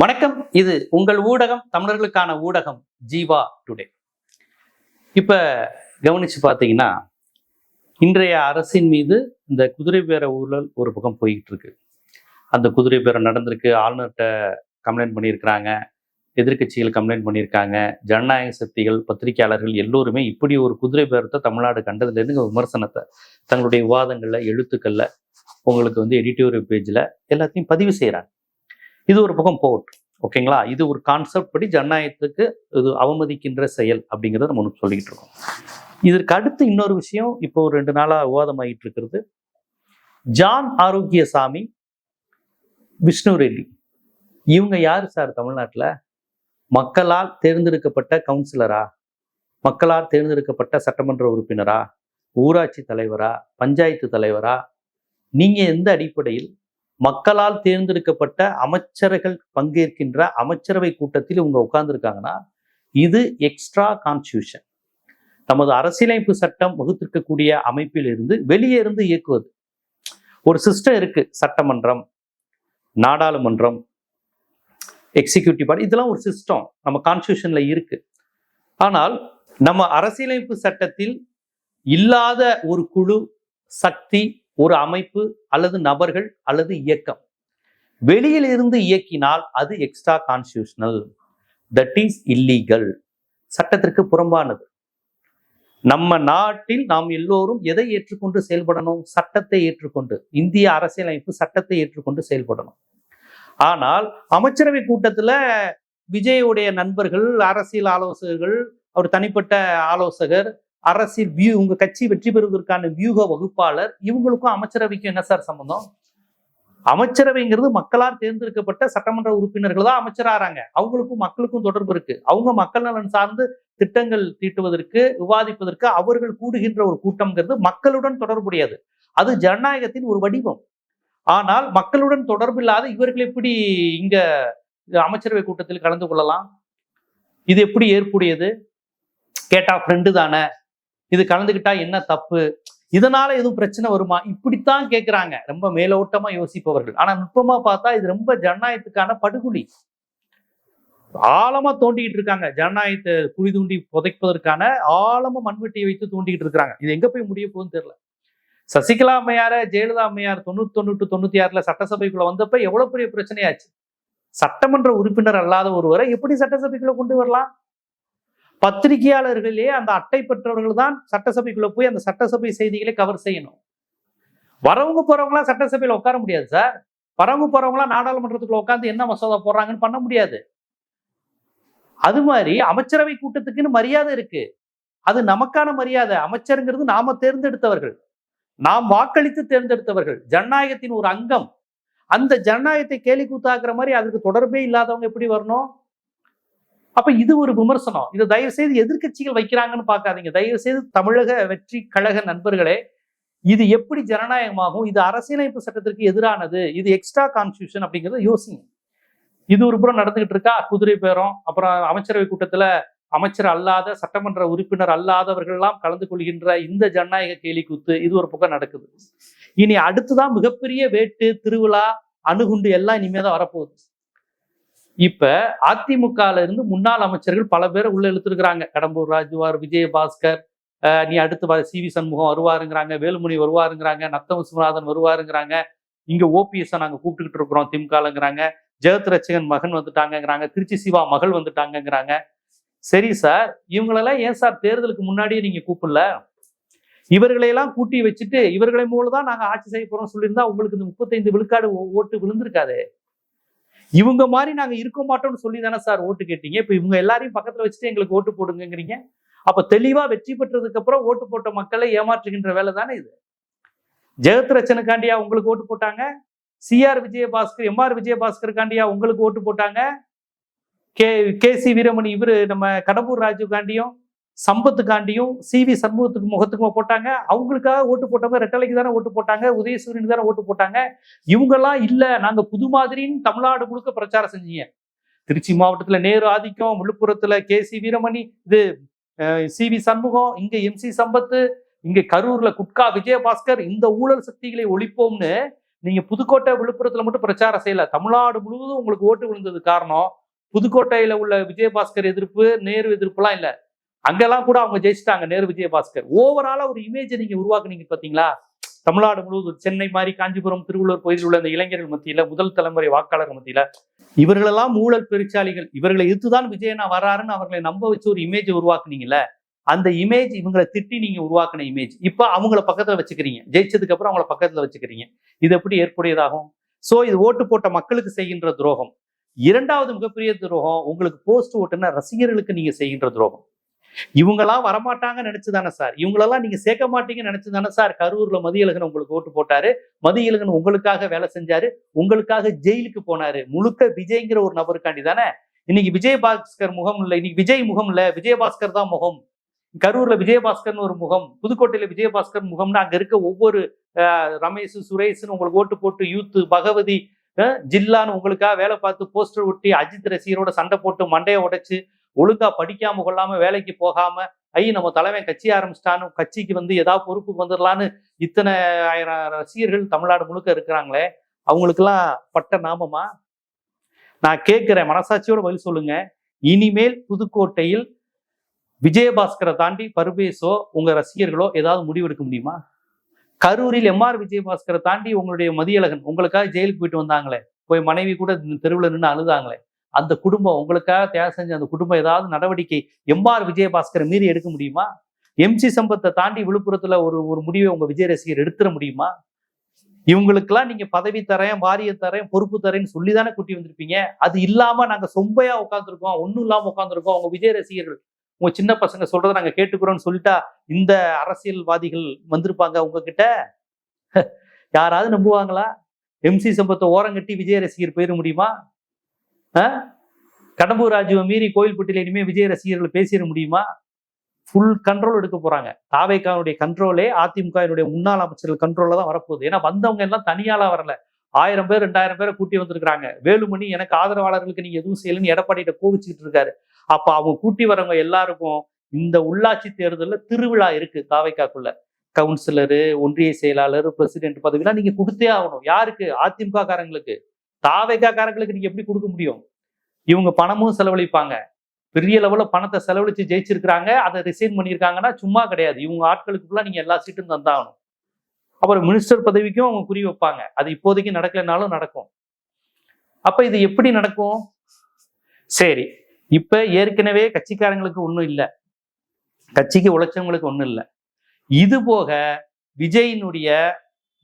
வணக்கம். இது உங்கள் ஊடகம், தமிழர்களுக்கான ஊடகம் ஜீவா டுடே. இப்ப கவனிச்சு பார்த்தீங்கன்னா, இன்றைய அரசின் மீது இந்த குதிரை பேர ஊழல் ஒரு பக்கம் போய்கிட்டு இருக்கு. அந்த குதிரை பேரம் நடந்திருக்கு. ஆளுநர்கிட்ட கம்ப்ளைண்ட் பண்ணியிருக்கிறாங்க, எதிர்க்கட்சிகள் கம்ப்ளைண்ட் பண்ணியிருக்காங்க, ஜனநாயக சக்திகள், பத்திரிகையாளர்கள் எல்லோருமே இப்படி ஒரு குதிரை பேரத்தை தமிழ்நாடு கண்டதுலேருந்து விமர்சனத்தை தங்களுடைய விவாதங்கள்ல, எழுத்துக்கள்ல, உங்களுக்கு எடிட்டோரியல் பேஜ்ல எல்லாத்தையும் பதிவு செய்யறாங்க. இது ஒரு பக்கம் போகட்டும், ஓகேங்களா? இது ஒரு கான்செப்ட் படி ஜனநாயகத்துக்கு இது அவமதிக்கின்ற செயல் அப்படிங்கிறத நம்ம சொல்லிக்கிட்டு இருக்கோம். இதற்கு அடுத்து இன்னொரு விஷயம் இப்போ ஒரு 2 நாளா விவாதம் ஆகிட்டு இருக்கிறது. ஜான் ஆரோக்கியசாமி, விஷ்ணு ரெட்டி, இவங்க யாரு சார் தமிழ்நாட்டில்? மக்களால் தேர்ந்தெடுக்கப்பட்ட கவுன்சிலரா? மக்களால் தேர்ந்தெடுக்கப்பட்ட சட்டமன்ற உறுப்பினரா? ஊராட்சி தலைவரா? பஞ்சாயத்து தலைவரா? நீங்க எந்த அடிப்படையில் மக்களால் தேர்ந்தெடுக்கப்பட்ட அமைச்சர்கள் பங்கேற்கின்ற அமைச்சரவை கூட்டத்தில் இவங்க உட்கார்ந்துருக்காங்கன்னா, இது எக்ஸ்ட்ரா கான்ஸ்டியூஷன். நமது அரசியலமைப்பு சட்டம் வகுத்திருக்கக்கூடிய அமைப்பில் இருந்து வெளியே இருந்து இயக்குவது ஒரு சிஸ்டம் இருக்கு. சட்டமன்றம், நாடாளுமன்றம், எக்ஸிக்யூட்டிவ் பாடி, இதெல்லாம் ஒரு சிஸ்டம் நம்ம கான்ஸ்டியூஷன்ல இருக்கு. ஆனால் நம்ம அரசியலமைப்பு சட்டத்தில் இல்லாத ஒரு குழு, சக்தி, ஒரு அமைப்பு அல்லது நபர்கள் அல்லது இயக்கம் வெளியில் இருந்து இயக்கினால் அது extra constitutional, that is illegal, சட்டத்திற்கு புறம்பானது. நம்ம நாட்டில் நாம் எல்லோரும் எதை ஏற்றுக்கொண்டு செயல்படணும்? சட்டத்தை ஏற்றுக்கொண்டு, இந்திய அரசியலமைப்பு சட்டத்தை ஏற்றுக்கொண்டு செயல்படணும். ஆனால் அமைச்சரவை கூட்டத்துல விஜயுடைய நண்பர்கள், அரசியல் ஆலோசகர்கள், அவர் தனிப்பட்ட ஆலோசகர், அரசியல் உங்க கட்சி வெற்றி பெறுவதற்கான வியூக வகுப்பாளர், இவங்களுக்கும் அமைச்சரவைக்கும் என்ன சார் சம்பந்தம்? அமைச்சரவைங்கிறது மக்களால் தேர்ந்தெடுக்கப்பட்ட சட்டமன்ற உறுப்பினர்கள் தான் அமைச்சராகிறாங்க. அவங்களுக்கும் மக்களுக்கும் தொடர்பு இருக்கு. அவங்க மக்கள் நலன் சார்ந்து திட்டங்கள் தீட்டுவதற்கு, விவாதிப்பதற்கு அவர்கள் கூடுகின்ற ஒரு கூட்டம்ங்கிறது மக்களுடன் தொடர்புடையது. அது ஜனநாயகத்தின் ஒரு வடிவம். ஆனால் மக்களுடன் தொடர்பு இல்லாத இவர்கள் எப்படி இங்க அமைச்சரவை கூட்டத்தில் கலந்து கொள்ளலாம்? இது எப்படி ஏற்புடையது? கேட்டா ஃப்ரெண்டு தானே, இது கலந்துக்கிட்டா என்ன தப்பு, இதனால எதுவும் பிரச்சனை வருமா, இப்படித்தான் கேட்கிறாங்க ரொம்ப மேலோட்டமா யோசிப்பவர்கள். ஆனா நுட்பமா பார்த்தா இது ரொம்ப ஜனநாயகத்துக்கான படுகொலி. ஆழமா தோண்டிக்கிட்டு இருக்காங்க. ஜனநாயகத்தை குழி தூண்டி புதைப்பதற்கான ஆழமா மண்வெட்டியை வைத்து தோண்டிக்கிட்டு இருக்காங்க. இது எங்க போய் முடிய போகுதுன்னு தெரியல. சசிகலா அம்மையார ஜெயலலிதா அம்மையார் 98, 96 சட்டசபைக்குள்ள வந்தப்ப எவ்வளவு பெரிய பிரச்சனையாச்சு. சட்டமன்ற உறுப்பினர் அல்லாத ஒருவரை எப்படி சட்டசபைக்குள்ள கொண்டு வரலாம்? பத்திரிகையாளர்களே அந்த அட்டை பெற்றவர்கள் தான் சட்டசபைக்குள்ள போய் அந்த சட்டசபை செய்திகளை கவர் செய்யணும். வரவங்க போறவங்களாம் சட்டசபையில உட்கார முடியாது சார். வரவங்க போறவங்களாம் நாடாளுமன்றத்துக்குள்ள உட்காந்து என்ன மசோதா போடுறாங்கன்னு பண்ண முடியாது. அது மாதிரி அமைச்சரவை கூட்டத்துக்குன்னு மரியாதை இருக்கு. அது நமக்கான மரியாதை. அமைச்சருங்கிறது நாம தேர்ந்தெடுத்தவர்கள், நாம் வாக்களித்து தேர்ந்தெடுத்தவர்கள், ஜனநாயகத்தின் ஒரு அங்கம். அந்த ஜனநாயகத்தை கேலி கூத்தாக்குற மாதிரி அதுக்கு தொடர்பே இல்லாதவங்க எப்படி வரணும்? அப்ப இது ஒரு விமர்சனம். இதை தயவு செய்து எதிர்க்கட்சிகள் வைக்கிறாங்கன்னு பார்க்காதீங்க. தயவு செய்து தமிழக வெற்றி கழக நண்பர்களே, இது எப்படி ஜனநாயகமாகும்? இது அரசியலமைப்பு சட்டத்திற்கு எதிரானது, இது எக்ஸ்ட்ரா கான்ஸ்டியூஷன் அப்படிங்கிறத யோசிங்க. இது ஒரு புறம் நடந்துகிட்டு இருக்கா, குதிரை பேரம். அப்புறம் அமைச்சரவை கூட்டத்துல அமைச்சர் அல்லாத, சட்டமன்ற உறுப்பினர் அல்லாதவர்கள் எல்லாம் கலந்து கொள்கின்ற இந்த ஜனநாயக கேலி கூத்து, இது ஒரு பக்கம் நடக்குது. இனி அடுத்துதான் மிகப்பெரிய வேட்டு, திருவிழா, அணுகுண்டு எல்லாம் இனிமேதான் வரப்போகுது. இப்ப அதிமுகல இருந்து முன்னாள் அமைச்சர்கள் பல பேரை உள்ள இழுத்துருக்குறாங்க. கடம்பூர் ராஜுவார், விஜயபாஸ்கர், நீ அடுத்து சி.வி. சண்முகம் வருவாருங்கிறாங்க, வேலுமணி வருவாருங்கிறாங்க, நத்தம் விஸ்வநாதன் வருவாருங்கிறாங்க, இங்க ஓபிஎஸ் நாங்க கூப்பிட்டுக்கிட்டு இருக்கிறோம் திமுகங்கிறாங்க, ஜெகத் ரட்சகன் மகன் வந்துட்டாங்கிறாங்க, திருச்சி சிவா மகள் வந்துட்டாங்கிறாங்க. சரி சார், இவங்களெல்லாம் ஏன் சார் தேர்தலுக்கு முன்னாடியே நீங்க கூப்பிடல? இவர்களையெல்லாம் கூட்டி வச்சுட்டு இவர்களை மூலதான் நாங்க ஆட்சி செய்ய போறோம் சொல்லியிருந்தா உங்களுக்கு இந்த 35 விழுக்காடு ஓட்டு விழுந்திருக்காது. இவங்க மாதிரி நாங்க இருக்க மாட்டோம்னு சொல்லி தானே சார் ஓட்டு கேட்டீங்க. இப்ப இவங்க எல்லாரையும் பக்கத்துல வச்சுட்டு எங்களுக்கு ஓட்டு போடுங்கிறீங்க. அப்ப தெளிவா வெற்றி பெற்றதுக்கு அப்புறம் ஓட்டு போட்ட மக்களை ஏமாற்றுகின்ற வேலை தானே இது. ஜெகத் ரட்சனுக்காண்டியா உங்களுக்கு ஓட்டு போட்டாங்க? சிஆர் விஜயபாஸ்கர், எம்ஆர் விஜயபாஸ்கருக்காண்டியா உங்களுக்கு ஓட்டு போட்டாங்க? கே.சி. வீரமணி, இவரு நம்ம கடம்பூர் ராஜுக்காண்டியும் சம்பத்துக்காண்டியும் சி.வி. சண்முகத்துக்கு முகத்துக்குமா போட்டாங்க? அவங்களுக்காக ஓட்டு போட்டவங்க ரெட்டலைக்கு தானே ஓட்டு போட்டாங்க, உதயசூரியனுக்கு தானே ஓட்டு போட்டாங்க. இவங்கெல்லாம் இல்ல, நாங்க புது மாதிரின்னு தமிழ்நாடு முழுக்க பிரச்சாரம் செஞ்சீங்க. திருச்சி மாவட்டத்துல நேரு ஆதிக்கம், விழுப்புரத்துல கே.சி. வீரமணி, இது சி.வி. சண்முகம், இங்க எம்.சி. சம்பத்து, இங்க கரூர்ல குட்கா விஜயபாஸ்கர், இந்த ஊழல் சக்திகளை ஒழிப்போம்னு நீங்க புதுக்கோட்டை விழுப்புரத்துல மட்டும் பிரச்சாரம் செய்யல, தமிழ்நாடு முழுவதும் உங்களுக்கு ஓட்டு விழுந்தது காரணம் புதுக்கோட்டையில உள்ள விஜயபாஸ்கர் எதிர்ப்பு, நேரு எதிர்ப்புலாம் இல்ல. அங்கெல்லாம் கூட அவங்க ஜெயிச்சிட்டாங்க, நேரு விஜயபாஸ்கர். ஓவராலா ஒரு இமேஜை நீங்க உருவாக்குனீங்க பாத்தீங்களா? தமிழ்நாடு முழுவதும் சென்னை மாதிரி, காஞ்சிபுரம், திருவள்ளூர் பகுதியில் உள்ள அந்த இளைஞர்கள் மத்தியில, முதல் தலைமுறை வாக்காளர் மத்தியில இவர்களெல்லாம் ஊழல் பெருச்சாளிகள், இவர்களை எதிர்த்துதான் விஜயனா வர்றாருன்னு அவர்களை நம்ப வச்சு ஒரு இமேஜை உருவாக்குனீங்கல்ல, அந்த இமேஜ் இவங்களை திட்டி நீங்க உருவாக்குன இமேஜ். இப்ப அவங்கள பக்கத்துல வச்சுக்கிறீங்க, ஜெயிச்சதுக்கு அப்புறம் அவங்கள பக்கத்துல வச்சுக்கிறீங்க. இது எப்படி ஏற்புடையதாகும்? சோ இது ஓட்டு போட்ட மக்களுக்கு செய்கின்ற துரோகம். இரண்டாவது மிகப்பெரிய துரோகம், உங்களுக்கு போஸ்ட் ஓட்டுன ரசிகர்களுக்கு நீங்க செய்கின்ற துரோகம். இவங்கெல்லாம் வரமாட்டாங்க நினைச்சுதானே சார், இவங்களெல்லாம் நீங்க சேர்க்க மாட்டீங்கன்னு நினைச்சுதானே சார் கரூர்ல மதியழகன் உங்களுக்கு ஓட்டு போட்டாரு, மதியழகன் உங்களுக்காக வேலை செஞ்சாரு, உங்களுக்காக ஜெயிலுக்கு போனாரு, முழுக்க விஜய்ங்கிற ஒரு நபருக்காண்டி தானே. இன்னைக்கு விஜயபாஸ்கர் முகம் இல்லை, இன்னைக்கு விஜய் முகம் இல்ல, விஜயபாஸ்கர் தான் முகம். கரூர்ல விஜயபாஸ்கர்னு ஒரு முகம், புதுக்கோட்டையில விஜயபாஸ்கர் முகம்னு அங்க இருக்க ஒவ்வொரு ரமேஷ், சுரேஷ்னு உங்களுக்கு ஓட்டு போட்டு, யூத்து, பகவதி, ஜில்லான்னு உங்களுக்காக வேலை பார்த்து போஸ்டர் ஒட்டி அஜித் ரசிகரோட சண்டை போட்டு மண்டையை உடைச்சு ஒழுங்கா படிக்காம கொள்ளாம வேலைக்கு போகாம நம்ம தலைவன் கட்சி ஆரம்பிச்சிட்டான்னு கட்சிக்கு வந்து ஏதாவது பொறுப்புக்கு வந்துடலான்னு இத்தனை ஆயிரம் ரசிகர்கள் தமிழ்நாடு முழுக்க இருக்கிறாங்களே, அவங்களுக்கெல்லாம் பட்ட நாமமா? நான் கேட்கிறேன், மனசாட்சியோட பதில் சொல்லுங்க. இனிமேல் புதுக்கோட்டையில் விஜயபாஸ்கரை தாண்டி பர்வேஸோ உங்க ரசிகர்களோ ஏதாவது முடிவெடுக்க முடியுமா? கரூரில் எம்ஆர் விஜயபாஸ்கரை தாண்டி உங்களுடைய மதியழகன் உங்களுக்காக ஜெயிலுக்கு போயிட்டு வந்தாங்களே, போய் மனைவி கூட தெருவில் நின்று அழுதாங்களே, அந்த குடும்பம் உங்களுக்காக தியாகம் செஞ்ச அந்த குடும்பம் ஏதாவது நடவடிக்கை எம்ஆர் விஜயபாஸ்கரை மீறி எடுக்க முடியுமா? எம்சி சம்பத்தை தாண்டி விழுப்புரத்துல ஒரு முடிவை உங்க விஜய் ரசிகர் எடுத்துட முடியுமா? இவங்களுக்கெல்லாம் நீங்க பதவி தரேன், வாரிய தரேன், பொறுப்பு தரேன்னு சொல்லிதானே கூட்டி வந்திருப்பீங்க. அது இல்லாம நாங்க சொம்பையா உட்காந்துருக்கோம், ஒன்னும் இல்லாம உட்காந்துருக்கோம், உங்க விஜய் ரசிகர்கள் உங்க சின்ன பசங்க சொல்றதை நாங்க கேட்டுக்கிறோம்னு சொல்லிட்டா இந்த அரசியல்வாதிகள் வந்திருப்பாங்க உங்ககிட்ட? யாராவது நம்புவாங்களா? எம்சி சம்பத்தை ஓரங்கட்டி விஜய் ரசிகர் போயிட முடியுமா? கடம்பூர் ராஜுவை மீறி கோயில்பட்டியில இனிமே விஜய் ரசிகர்கள் பேசிட முடியுமா? ஃபுல் கண்ட்ரோல் எடுக்க போறாங்க. தாவேக்காவுடைய கண்ட்ரோலே அதிமுகவினுடைய முன்னாள் அமைச்சர்கள் கண்ட்ரோல்ல தான் வரப்போகுது. ஏன்னா வந்தவங்க எல்லாம் தனியாலா வரல, 1000 பேர் 2000 பேரை கூட்டி வந்திருக்காங்க. வேலுமணி எனக்கு ஆதரவாளர்களுக்கு நீங்க எதுவும் செய்யலன்னு எடப்பாடிகிட்ட கோவிச்சுக்கிட்டு இருக்காரு. அப்ப அவங்க கூட்டி வரவங்க எல்லாருக்கும் இந்த உள்ளாட்சி தேர்தலில் திருவிழா இருக்கு. தாவேக்காக்குள்ள கவுன்சிலரு, ஒன்றிய செயலாளர், பிரசிடென்ட் பதவிலாம் நீங்க கொடுத்தே ஆகணும். யாருக்கு? அதிமுக காரங்களுக்கு. தாவேக்கா காரங்களுக்கு நீங்க எப்படி கொடுக்க முடியும்? இவங்க பணமும் செலவழிப்பாங்க, பெரிய லெவல்ல பணத்தை செலவழிச்சு ஜெயிச்சிருக்கிறாங்க. அதை ரிசைன் பண்ணியிருக்காங்கன்னா சும்மா கிடையாது. இவங்க ஆட்களுக்குள்ள நீங்க எல்லா சீட்டும் தந்தாகணும். அப்புறம் மினிஸ்டர் பதவிக்கும் அவங்க குறி வைப்பாங்க. அது இப்போதைக்கு நடக்கலைனாலும் நடக்கும். அப்ப இது எப்படி நடக்கும்? சரி, இப்ப ஏற்கனவே கட்சிக்காரங்களுக்கு ஒன்றும் இல்லை, கட்சிக்கு உழைச்சவங்களுக்கு ஒன்றும் இல்லை. இது போக விஜயினுடைய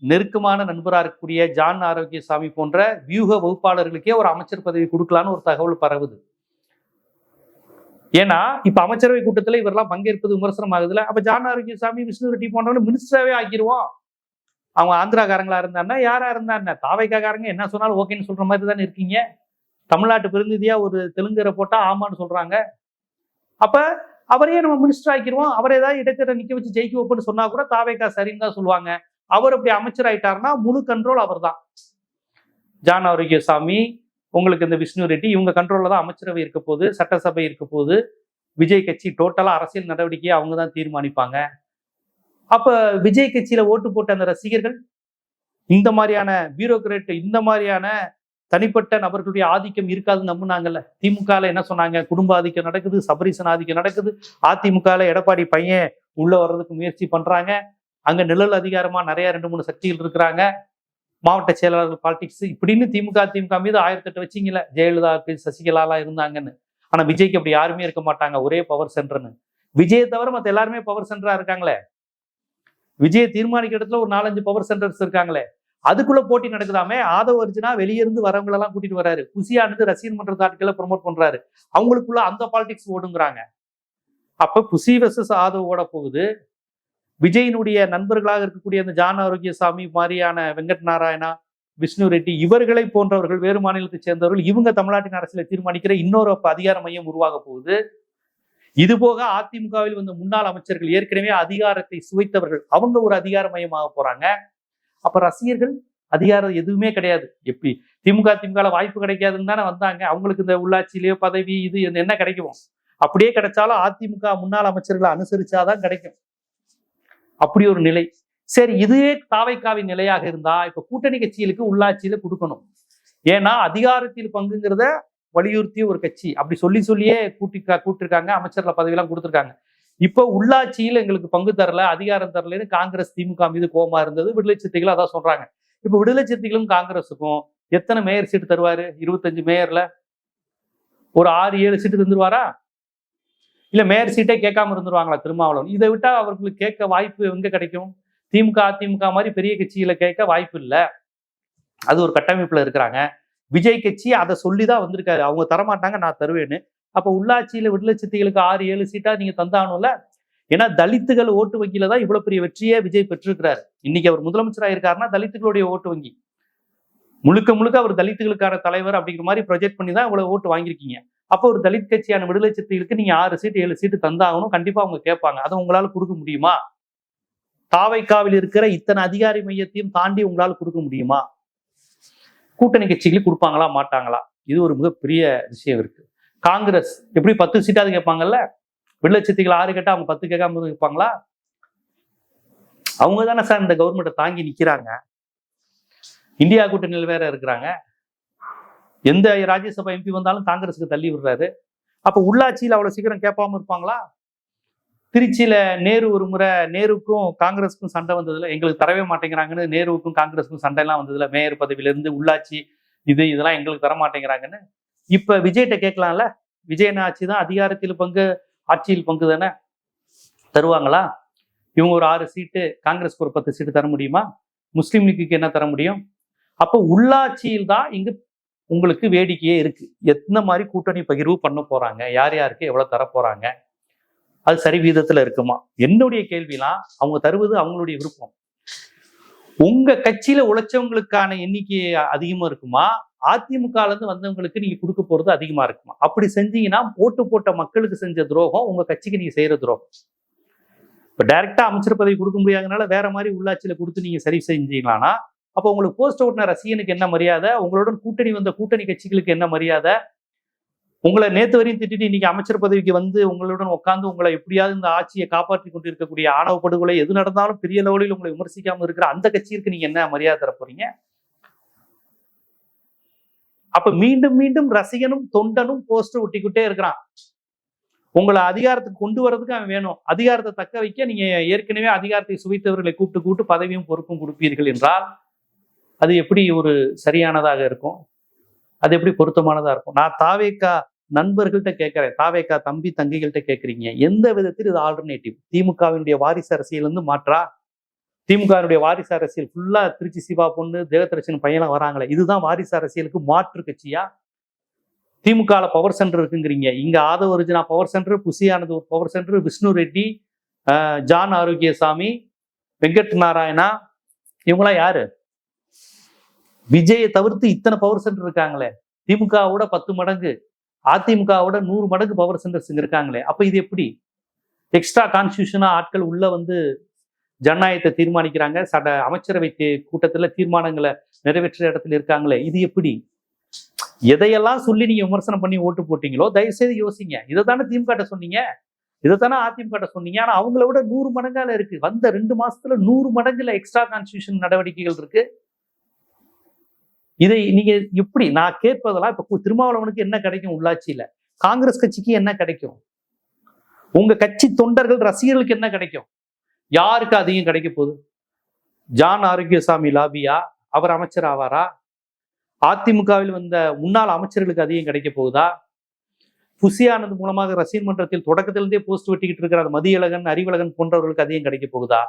நெருக்கமான நண்பராக இருக்கக்கூடிய ஜான் ஆரோக்கியசாமி போன்ற வியூக வகுப்பாளர்களுக்கே ஒரு அமைச்சர் பதவி கொடுக்கலான்னு ஒரு தகவல் பரவுது. ஏன்னா இப்ப அமைச்சரவை கூட்டத்தில் இவரெல்லாம் பங்கேற்பது விமர்சனம் ஆகுதுல. அப்ப ஜான் ஆரோக்கியசாமி, விஷ்ணு ரெட்டி போன்றவங்க மினிஸ்டராகவே ஆக்கிடுவோம். அவங்க ஆந்திராக்காரங்களா இருந்தாருன்னா யாரா இருந்தாருன்னா, தாவைக்காரங்க என்ன சொன்னாலும் ஓகேன்னு சொல்ற மாதிரி தானே இருக்கீங்க. தமிழ்நாட்டு பிரதிநிதியா ஒரு தெலுங்கரை போட்டா ஆமான்னு சொல்றாங்க. அப்ப அவரையே நம்ம மினிஸ்டர் ஆக்கிடுவோம். அவர் ஏதாவது இடத்துல நிக்க வச்சு ஜெயிக்க வைப்போன்னு சொன்னா கூட தாவேக்கா சரின்னு தான் சொல்லுவாங்க. அவர் அப்படி அமைச்சர் ஆயிட்டாருன்னா முழு கண்ட்ரோல் அவர் தான். ஜான் ஆரோக்கியசாமி, உங்களுக்கு இந்த விஷ்ணு ரெட்டி, இவங்க கண்ட்ரோல்ல தான் அமைச்சரவை இருக்க போகுது, சட்டசபை இருக்க போகுது. விஜய் கட்சி டோட்டலா அரசியல் நடவடிக்கையை அவங்க தான் தீர்மானிப்பாங்க. அப்ப விஜய் கட்சியில ஓட்டு போட்ட அந்த ரசிகர்கள் இந்த மாதிரியான பியூரோக்ராட், இந்த மாதிரியான தனிப்பட்ட நபர்களுடைய ஆதிக்கம் இருக்காதுன்னு நம்புனாங்கல்ல. திமுகல என்ன சொன்னாங்க? குடும்ப ஆதிக்கம் நடக்குது, சபரீசன் ஆதிக்கம் நடக்குது. அதிமுகல எடப்பாடி பையன் உள்ள வர்றதுக்கு முயற்சி பண்றாங்க. அங்க நிழல் அதிகாரமா நிறைய 2-3 சக்திகள் இருக்கிறாங்க, மாவட்ட செயலாளர்கள் பாலிடிக்ஸ் இப்படின்னு திமுக மீது 1008 வச்சிங்கல்ல. ஜெயலலிதாவுக்கு, சசிகலாலாம் இருந்தாங்கன்னு. ஆனா விஜய்க்கு அப்படி யாருமே இருக்க மாட்டாங்க, ஒரே பவர் சென்டர்னு. விஜயை தவிர மற்ற எல்லாருமே பவர் சென்டரா இருக்காங்களே. விஜயை தீர்மானிக்க இடத்துல ஒரு 4-5 பவர் சென்டர்ஸ் இருக்காங்களே. அதுக்குள்ள போட்டி நடக்குதாமே. ஆதவ அர்ஜுனா வெளியிருந்து வரவங்களெல்லாம் கூட்டிட்டு வர்றாரு. புசியானது ரசிகர் மன்ற ஆட்களை ப்ரமோட் பண்றாரு. அவங்களுக்குள்ள அந்த பாலிடிக்ஸ் ஓடுங்கிறாங்க. அப்ப புசி வெர்சஸ் ஆதவ் ஓட போகுது. விஜயினுடைய நண்பர்களாக இருக்கக்கூடிய அந்த ஜான் ஆரோக்கியசாமி மாதிரியான வெங்கட் நாராயணா, விஷ்ணு ரெட்டி இவர்களை போன்றவர்கள், வேறு மாநிலத்தை சேர்ந்தவர்கள், இவங்க தமிழ்நாட்டின் அரசியலை தீர்மானிக்கிற இன்னொரு அதிகார மையம் உருவாக போகுது. இது போக அதிமுகவில் வந்த முன்னாள் அமைச்சர்கள், ஏற்கனவே அதிகாரத்தை சுவைத்தவர்கள், அவங்க ஒரு அதிகார மையமாக போறாங்க. அப்ப ரசிகர்கள் அதிகாரம் எதுவுமே கிடையாது. எப்படி திமுக வாய்ப்பு கிடைக்காதுன்னு தானே வந்தாங்க. அவங்களுக்கு இந்த உள்ளாட்சியிலேயோ பதவி இது என்ன கிடைக்கும்? அப்படியே கிடைச்சாலும் அதிமுக முன்னாள் அமைச்சர்களை அனுசரிச்சாதான் கிடைக்கும். அப்படி ஒரு நிலை. சரி, இதுவே தாவைக்காவின் நிலையாக இருந்தா இப்ப கூட்டணி கட்சிகளுக்கு உள்ளாட்சியில கொடுக்கணும். ஏன்னா அதிகாரத்தில் பங்குங்கிறத வலியுறுத்திய ஒரு கட்சி அப்படி சொல்லியே கூட்டிருக்காங்க, அமைச்சர்ல பதவியெல்லாம் கொடுத்துருக்காங்க. இப்போ உள்ளாட்சியில் எங்களுக்கு பங்கு தரல, அதிகாரம் தரலன்னு காங்கிரஸ் திமுக மீது கோபமா இருந்தது. விடுதலை சிறுத்தைகள் அதான் சொல்றாங்க. இப்ப விடுதலை சிறுத்தைகளும் காங்கிரஸுக்கும் எத்தனை மேயர் சீட்டு தருவாரு? 25 மேயர்ல ஒரு 6-7 சீட்டு தந்துருவாரா? இல்ல மேயர் சீட்டே கேட்காம இருந்துருவாங்களா திருமாவளவன்? இதை விட்டா அவர்களுக்கு கேட்க வாய்ப்பு எங்க கிடைக்கும்? திமுக அதிமுக மாதிரி பெரிய கட்சிகளை கேட்க வாய்ப்பு இல்லை. அது ஒரு கட்டமைப்புல இருக்கிறாங்க. விஜய் கட்சி அதை சொல்லிதான் வந்திருக்காரு, அவங்க தரமாட்டாங்க, நான் தருவேன்னு. அப்ப உள்ளாட்சியில விடுதலை சிறுத்தைகளுக்கு 6-7 சீட்டா நீங்க தந்தானும்ல. ஏன்னா தலித்துகள் ஓட்டு வங்கியில தான் இவ்வளவு பெரிய வெற்றியே விஜய் பெற்றிருக்கிறாரு. இன்னைக்கு அவர் முதலமைச்சராக இருக்காருன்னா தலித்துகளுடைய ஓட்டு வங்கி முழுக்க முழுக்க அவர் தலித்துகளுக்கான தலைவர் அப்படிங்கிற மாதிரி ப்ரொஜெக்ட் பண்ணி தான் இவ்வளவு ஓட்டு வாங்கியிருக்கீங்க. அப்போ ஒரு தலித் கட்சியான விடுதலை சிறுத்தைகளுக்கு நீங்க 6 சீட்டு 7 சீட்டு தந்தாகணும், கண்டிப்பா அவங்க கேட்பாங்க. அதை உங்களால கொடுக்க முடியுமா? தாவைக்காவில் இருக்கிற இத்தனை அதிகாரி மையத்தையும் தாண்டி உங்களால கொடுக்க முடியுமா? கூட்டணி கட்சிகளுக்கு கொடுப்பாங்களா மாட்டாங்களா? இது ஒரு மிகப்பெரிய விஷயம் இருக்கு. காங்கிரஸ் எப்படி 10 சீட்டாவது கேட்பாங்கல்ல, விடுதலை சிறுத்தைகள் 6 கேட்டா அவங்க 10 கேட்காம இருப்பாங்களா? அவங்க தானே சார் இந்த கவர்மெண்ட்டை தாங்கி நிக்கிறாங்க. இந்தியா கூட்டணியில் வேற இருக்கிறாங்க. எந்த ராஜ்யசபா எம்பி வந்தாலும் காங்கிரஸுக்கு தள்ளி விடுறாரு. அப்ப உள்ளாட்சியில் அவ்வளவு சீக்கிரம் கேட்பாம இருப்பாங்களா? திருச்சியில நேரு ஒரு முறை நேருக்கும் காங்கிரஸுக்கும் சண்டை வந்ததுல, எங்களுக்கு தரவே மாட்டேங்கிறாங்கன்னு நேருவுக்கும் காங்கிரஸுக்கும் சண்டை எல்லாம் வந்ததுல, மேயர் பதவியில இருந்து உள்ளாட்சி இதெல்லாம் எங்களுக்கு தர மாட்டேங்கிறாங்கன்னு. இப்ப விஜய்கிட்ட கேட்கலாம்ல, விஜயன் ஆட்சி தான் அதிகாரத்தில் பங்கு, ஆட்சியில் பங்கு தானே, தருவாங்களா? இவங்க ஒரு 6 சீட்டு, காங்கிரஸ்க்கு ஒரு 10 சீட்டு தர முடியுமா? முஸ்லீம் லீக்குக்கு என்ன தர முடியும்? அப்போ உள்ளாட்சியில் தான் இங்கு உங்களுக்கு வேடிக்கையே இருக்கு. எத்தனை மாதிரி கூட்டணி பகிர்வு பண்ண போறாங்க, யார் யாருக்கு எவ்வளவு தர போறாங்க, அது சரி வீதத்துல இருக்குமா? என்னுடைய கேள்விலாம் அவங்க தருவது அவங்களுடைய விருப்பம். உங்க கட்சியில உழைச்சவங்களுக்கான எண்ணிக்கை அதிகமா இருக்குமா? அதிமுக இருந்து வந்தவங்களுக்கு நீங்க கொடுக்க போறது அதிகமா இருக்குமா? அப்படி செஞ்சீங்கன்னா ஓட்டு போட்ட மக்களுக்கு செஞ்ச துரோகம் உங்க கட்சிக்கு நீங்க செய்யற துரோகம். இப்ப டைரக்டா அமைச்சர் பதவி கொடுக்க முடியாதனால வேற மாதிரி உள்ளாட்சியில கொடுத்து நீங்க சரி செஞ்சீங்களான்னா, அப்போ உங்களுக்கு போஸ்ட் ஓட்டுன ரசிகனுக்கு என்ன மரியாதை? உங்களுடன் கூட்டணி வந்த கூட்டணி கட்சிகளுக்கு என்ன மரியாதை? உங்களை நேத்து வரையும் திட்டிட்டு இன்னைக்கு அமைச்சர் பதவிக்கு வந்து உங்களுடன் உட்கார்ந்து உங்களை எப்படியாவது இந்த ஆட்சியை காப்பாற்றி கொண்டிருக்கக்கூடிய ஆணவ படுகொலை எது நடந்தாலும் பெரிய லெவலில் உங்களை விமர்சிக்காம இருக்கிற அந்த கட்சிக்கு நீங்க என்ன மரியாதை தர போறீங்க? அப்ப மீண்டும் மீண்டும் ரசிகனும் தொண்டனும் போஸ்டர் ஒட்டிக்கிட்டே இருக்கிறான். உங்களை அதிகாரத்துக்கு கொண்டு வர்றதுக்கு அவன் வேணும். அதிகாரத்தை தக்க வைக்க நீங்க ஏற்கனவே அதிகாரத்தை சுவைத்தவர்களை கூப்பிட்டு பதவியும் பொறுப்பும் கொடுப்பீர்கள் என்றால் அது எப்படி ஒரு சரியானதாக இருக்கும்? அது எப்படி பொருத்தமானதா இருக்கும்? நான் தாவேக்கா நண்பர்கள்ட்ட கேட்கிறேன், தாவேக்கா தம்பி தங்கைகள்கிட்ட கேட்குறீங்க, எந்த விதத்தில் இது ஆல்டர்னேட்டிவ்? திமுகவினுடைய வாரிசு அரசியல் வந்து மாற்றா? திமுகவினுடைய வாரிசு அரசியல் ஃபுல்லா திருச்சி சிவா பொண்ணு தேவதர்ஷன் பையனா வராங்களே, இதுதான் வாரிசு அரசியலுக்கு மாற்று கட்சியா? திமுக பவர் சென்டர் இருக்குங்கிறீங்க, இங்க ஆதவ அர்ஜுனா பவர் சென்டர், புசியானது ஒரு பவர் சென்டர், விஷ்ணு ரெட்டி, ஜான் ஆரோக்கியசாமி, வெங்கட் நாராயணா, இவங்களாம் யாரு? விஜயை தவிர்த்து இத்தனை பவர் சென்டர் இருக்காங்களே. திமுகவோட 10 மடங்கு, அதிமுகவோட 100 மடங்கு பவர் சென்டர்ஸ் இருக்காங்களே. அப்ப இது எப்படி எக்ஸ்ட்ரா கான்ஸ்டியூஷனா ஆட்கள் உள்ள வந்து ஜனநாயகத்தை தீர்மானிக்கிறாங்க, அமைச்சரவை கூட்டத்துல தீர்மானங்களை நிறைவேற்ற இடத்துல இருக்காங்களே, இது எப்படி? எதையெல்லாம் சொல்லி நீங்க விமர்சனம் பண்ணி ஓட்டு போட்டீங்களோ தயவு செய்து யோசிங்க. இதை தானே திமுக சொன்னீங்க, இதைத்தானே அதிமுக சொன்னீங்க. ஆனா அவங்கள விட 100 மடங்கால இருக்கு. வந்த 2 மாசத்துல 100 மடங்குல எக்ஸ்ட்ரா கான்ஸ்டியூஷன் நடவடிக்கைகள் இருக்கு. இதை நீங்க எப்படி? நான் கேட்பதெல்லாம் இப்ப திருமாவளவனுக்கு என்ன கிடைக்கும் உள்ளாட்சியில? காங்கிரஸ் கட்சிக்கு என்ன கிடைக்கும்? உங்க கட்சி தொண்டர்கள் ரசிகர்களுக்கு என்ன கிடைக்கும்? யாருக்கு அதிகம் கிடைக்க போகுது? ஜான் ஆரோக்கியசாமி லாபியா? அவர் அமைச்சர் ஆவாரா? அதிமுகவில் வந்த முன்னாள் அமைச்சர்களுக்கு அதிகம் கிடைக்க போகுதா? புசியானது மூலமாக ரசிகர் மன்றத்தில் தொடக்கத்திலிருந்தே போஸ்ட் வெட்டிக்கிட்டு இருக்கிற மதியழகன், அறிவழகன் போன்றவர்களுக்கு அதிகம் கிடைக்க போகுதா?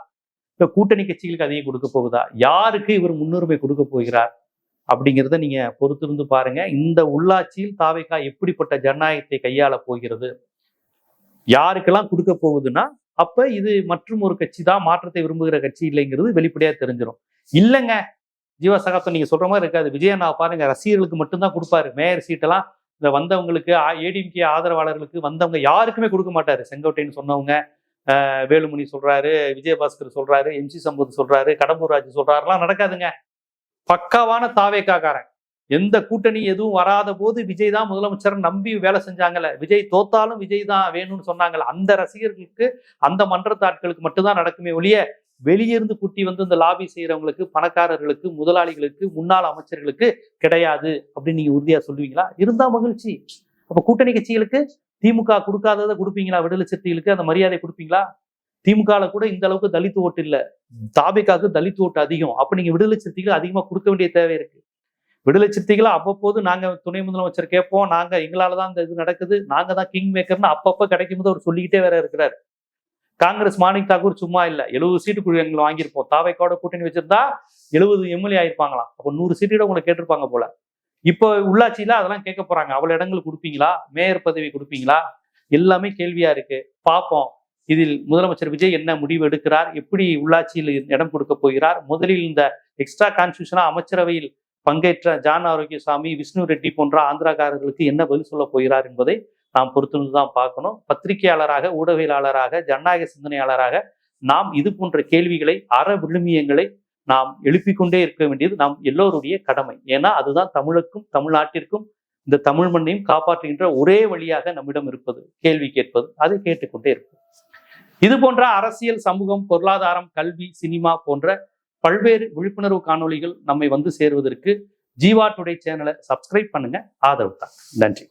இப்ப கூட்டணி கட்சிகளுக்கு அதிகம் கொடுக்க போகுதா? யாருக்கு இவர் முன்னுரிமை கொடுக்க போகிறார் அப்படிங்கிறத நீங்க பொறுத்திருந்து பாருங்க. இந்த உள்ளாட்சியில் தாவேகா எப்படிப்பட்ட ஜனநாயகத்தை கையாள போகிறது, யாருக்கெல்லாம் கொடுக்க போகுதுன்னா, அப்ப இது மற்றும் ஒரு கட்சி தான், மாற்றத்தை விரும்புகிற கட்சி இல்லைங்கிறது வெளிப்படையா தெரிஞ்சிடும். இல்லைங்க ஜீவா சகாப்தம் நீங்க சொல்ற மாதிரி இருக்காது. விஜயண்ணா பாருங்க ரசிகர்களுக்கு மட்டும்தான் கொடுப்பாரு, மேயர் சீட்டெல்லாம் இந்த வந்தவங்களுக்கு ஏடிஎம்கே ஆதரவாளர்களுக்கு வந்தவங்க யாருக்குமே கொடுக்க மாட்டாரு. செங்கோட்டைன்னு சொன்னவங்க, வேலுமணி சொல்றாரு, விஜயபாஸ்கர் சொல்றாரு, எம்சி சம்பத் சொல்றாரு, கடம்பூர் ராஜு சொல்றாருலாம் நடக்காதுங்க. பக்காவான தாவேக்காரன். எந்த கூட்டணி எதுவும் வராத போது விஜய் தான் முதலமைச்சர் நம்பி வேலை செஞ்சாங்கல்ல, விஜய் தோத்தாலும் விஜய் தான் வேணும்னு சொன்னாங்கல்ல, அந்த ரசிகர்களுக்கு அந்த மன்றத்து ஆட்களுக்கு மட்டும்தான் நடக்குமே ஒழிய வெளியிருந்து கூட்டி வந்து இந்த லாபி செய்யறவங்களுக்கு, பணக்காரர்களுக்கு, முதலாளிகளுக்கு, முன்னாள் அமைச்சர்களுக்கு கிடையாது அப்படின்னு நீங்க உறுதியா சொல்லுவீங்களா? இருந்தா மகிழ்ச்சி. அப்ப கூட்டணி கட்சிகளுக்கு திமுக கொடுக்காததை கொடுப்பீங்களா? விடுதலை சிறுத்தைகளுக்கு அந்த மரியாதை கொடுப்பீங்களா? திமுகல கூட இந்த அளவுக்கு தலித் ஓட்டு இல்ல, தாபிகாவுக்கு தலித் ஓட்டு அதிகம். அப்ப நீங்க விடுதலை சிறுத்தைகள் அதிகமா கொடுக்க வேண்டிய தேவை இருக்கு. விடுதலை சிறுத்தைகளை அவ்வப்போது நாங்க துணை முதலமைச்சர் கேட்போம், நாங்க எங்களாலதான் இந்த இது நடக்குது, நாங்க தான் கிங் மேக்கர்னு அப்பப்ப கிடைக்கும் போது அவர் சொல்லிக்கிட்டே வேற இருக்கிறார். காங்கிரஸ் மாணிக் தாக்கூர் சும்மா இல்ல, 70 சீட்டு எங்களை வாங்கியிருப்போம், தாவைக்கோட கூட்டணி வச்சிருந்தா 70 எம்எல்ஏ ஆயிருப்பாங்களாம். அப்போ 100 சீட்டு உங்களை கேட்டிருப்பாங்க போல. இப்போ உள்ளாட்சியில அதெல்லாம் கேட்க போறாங்க. அவ்வளவு இடங்கள் கொடுப்பீங்களா? மேயர் பதவி கொடுப்பீங்களா? எல்லாமே கேள்வியா இருக்கு. பார்ப்போம் இதில் முதலமைச்சர் விஜய் என்ன முடிவு எடுக்கிறார், எப்படி உள்ளாட்சியில் இடம் கொடுக்க போகிறார். முதலில் இந்த எக்ஸ்ட்ரா கான்ஸ்டியூஷனா அமைச்சரவையில் பங்கேற்ற ஜான் ஆரோக்கியசாமி, விஷ்ணு ரெட்டி போன்ற ஆந்திராக்காரர்களுக்கு என்ன பதில் சொல்ல போகிறார் என்பதை நாம் பொறுத்திருந்து தான் பார்க்கணும். பத்திரிகையாளராக, ஊடகவியலாளராக, ஜனநாயக சிந்தனையாளராக நாம் இது போன்ற கேள்விகளை, விழுமியங்களை நாம் எழுப்பிக்கொண்டே இருக்க வேண்டியது நாம் எல்லோருடைய கடமை. ஏன்னா அதுதான் தமிழுக்கும் தமிழ்நாட்டிற்கும் இந்த தமிழ் மண்ணையும் காப்பாற்றுகின்ற ஒரே வழியாக நம்மிடம் இருப்பது கேள்வி கேட்பது. அதை கேட்டுக்கொண்டே இருப்பது. இது போன்ற அரசியல், சமூகம், பொருளாதாரம், கல்வி, சினிமா போன்ற பல்வேறு விழிப்புணர்வு காணொளிகள் நம்மை வந்து சேருவதற்கு ஜீவா டுடே சேனலை சப்ஸ்கிரைப் பண்ணுங்க. ஆதரவு தான். நன்றி.